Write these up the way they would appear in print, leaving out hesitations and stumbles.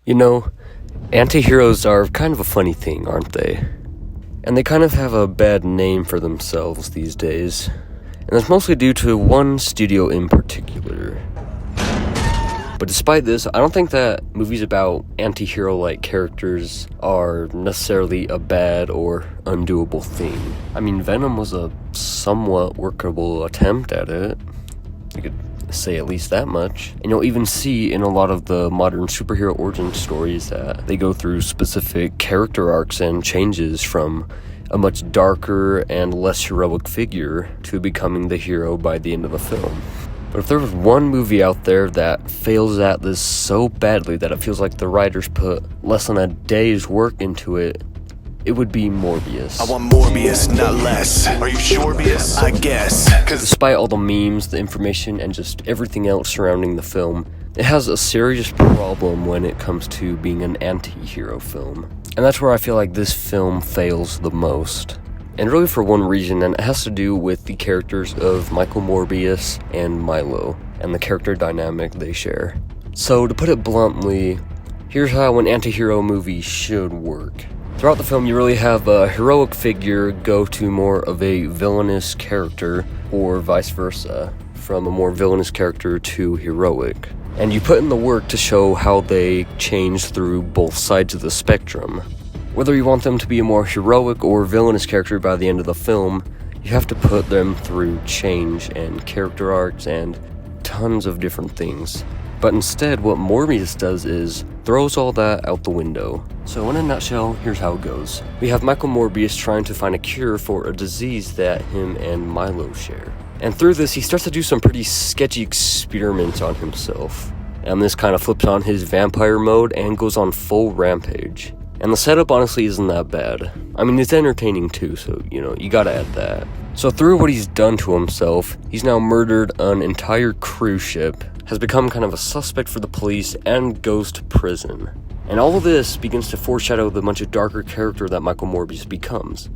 You know, anti-heroes are kind of a funny thing, aren't they? And they kind of have a bad name for themselves these days. And that's mostly due to one studio in particular. But despite this, I don't think that movies about anti-hero-like characters are necessarily a bad or undoable thing. I mean, Venom was a somewhat workable attempt at it. You could say at least that much. And you'll even see in a lot of the modern superhero origin stories that they go through specific character arcs and changes from a much darker and less heroic figure to becoming the hero by the end of the film. But if there was one movie out there that fails at this so badly that it feels like the writers put less than a day's work into it, it would be Morbius. I want Morbius, not less. Are you sure, Bius? I guess. Despite all the memes, the information, and just everything else surrounding the film, it has a serious problem when it comes to being an anti-hero film. And that's where I feel like this film fails the most. And really for one reason, and it has to do with the characters of Michael Morbius and Milo, and the character dynamic they share. So to put it bluntly, here's how an anti-hero movie should work. Throughout the film, you really have a heroic figure go to more of a villainous character, or vice versa, from a more villainous character to heroic. And you put in the work to show how they change through both sides of the spectrum. Whether you want them to be a more heroic or villainous character by the end of the film, you have to put them through change and character arcs and tons of different things. But instead, what Morbius does is throws all that out the window. So in a nutshell, here's how it goes. We have Michael Morbius trying to find a cure for a disease that him and Milo share. And through this, he starts to do some pretty sketchy experiments on himself. And this kind of flips on his vampire mode and goes on full rampage. And the setup honestly isn't that bad. I mean, it's entertaining too, so, you gotta add that. So through what he's done to himself, he's now murdered an entire cruise ship, has become kind of a suspect for the police, and goes to prison. And all of this begins to foreshadow the much darker character that Michael Morbius becomes.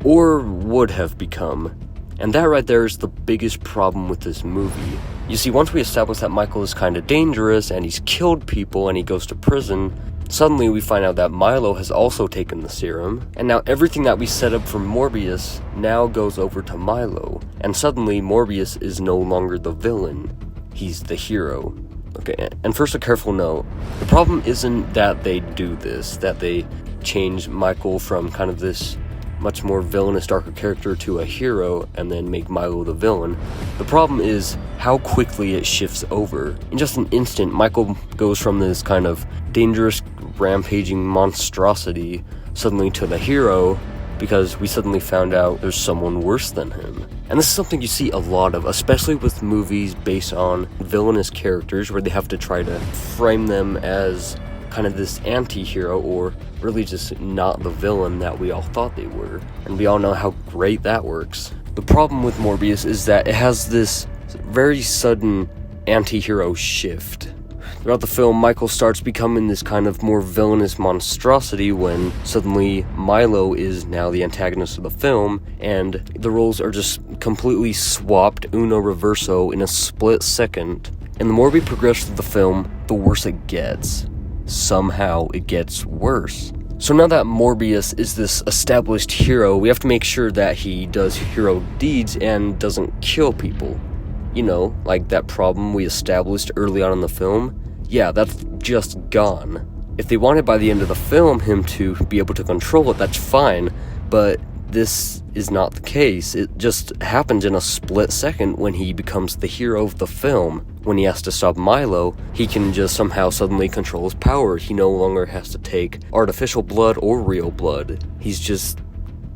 Or would have become. And that right there is the biggest problem with this movie. You see, once we establish that Michael is kind of dangerous, and he's killed people, and he goes to prison, suddenly we find out that Milo has also taken the serum, and now everything that we set up for Morbius now goes over to Milo. And suddenly Morbius is no longer the villain. He's the hero. Okay, and first a careful note. The problem isn't that they do this, that they change Michael from kind of this much more villainous, darker character to a hero and then make Milo the villain. The problem is how quickly it shifts over. In just an instant, Michael goes from this kind of dangerous, rampaging monstrosity suddenly to the hero, because we suddenly found out there's someone worse than him. And this is something you see a lot of, especially with movies based on villainous characters, where they have to try to frame them as kind of this anti-hero, or really just not the villain that we all thought they were. And we all know how great that works. The problem with Morbius is that it has this very sudden anti-hero shift. Throughout the film, Michael starts becoming this kind of more villainous monstrosity when suddenly Milo is now the antagonist of the film, and the roles are just completely swapped uno reverso in a split second. And the more we progress through the film, the worse it gets. Somehow it gets worse. So now that Morbius is this established hero, we have to make sure that he does hero deeds and doesn't kill people. Like that problem we established early on in the film. Yeah, that's just gone. If they wanted by the end of the film him to be able to control it, that's fine, but this is not the case. It just happens in a split second when he becomes the hero of the film. When he has to stop Milo, he can just somehow suddenly control his power. He no longer has to take artificial blood or real blood. He's just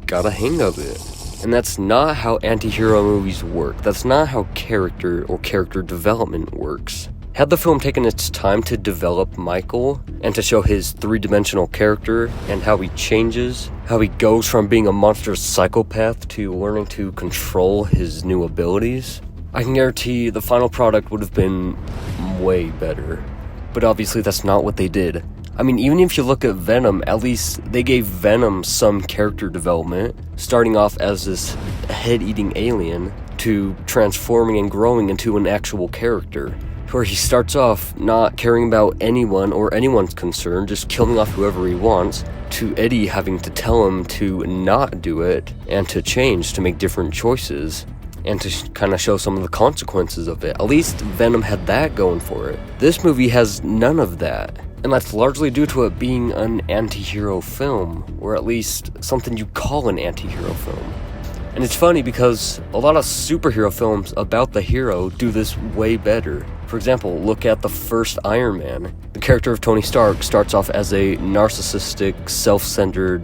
got a hang of it. And that's not how anti-hero movies work. That's not how character or character development works. Had the film taken its time to develop Michael and to show his three-dimensional character and how he changes, how he goes from being a monstrous psychopath to learning to control his new abilities, I can guarantee the final product would have been way better. But obviously that's not what they did. I mean, even if you look at Venom, at least they gave Venom some character development, starting off as this head-eating alien to transforming and growing into an actual character where he starts off not caring about anyone or anyone's concern, just killing off whoever he wants, to Eddie having to tell him to not do it and to change, to make different choices, and to kind of show some of the consequences of it. At least Venom had that going for it. This movie has none of that, and that's largely due to it being an anti-hero film, or at least something you call an anti-hero film. And it's funny because a lot of superhero films about the hero do this way better. For example, look at the first Iron Man. The character of Tony Stark starts off as a narcissistic, self-centered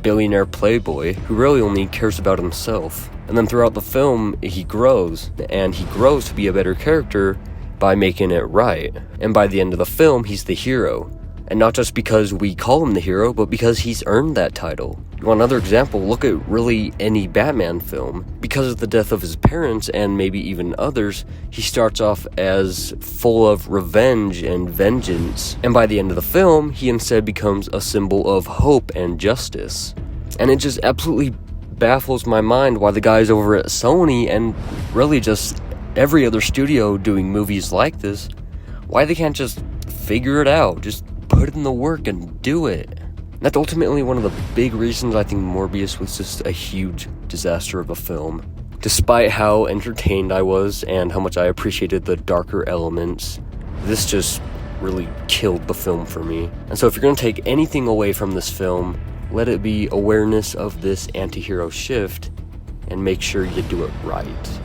billionaire playboy who really only cares about himself. And then throughout the film, he grows, and he grows to be a better character by making it right. And by the end of the film, he's the hero. And not just because we call him the hero, but because he's earned that title. You want another example? Look at really any Batman film. Because of the death of his parents, and maybe even others, he starts off as full of revenge and vengeance. And by the end of the film, he instead becomes a symbol of hope and justice. And it just absolutely baffles my mind why the guys over at Sony, and really just every other studio doing movies like this, why they can't just figure it out, just put in the work and do it. That's ultimately one of the big reasons I think Morbius was just a huge disaster of a film. Despite how entertained I was and how much I appreciated the darker elements, this just really killed the film for me. And so if you're going to take anything away from this film, let it be awareness of this anti-hero shift and make sure you do it right.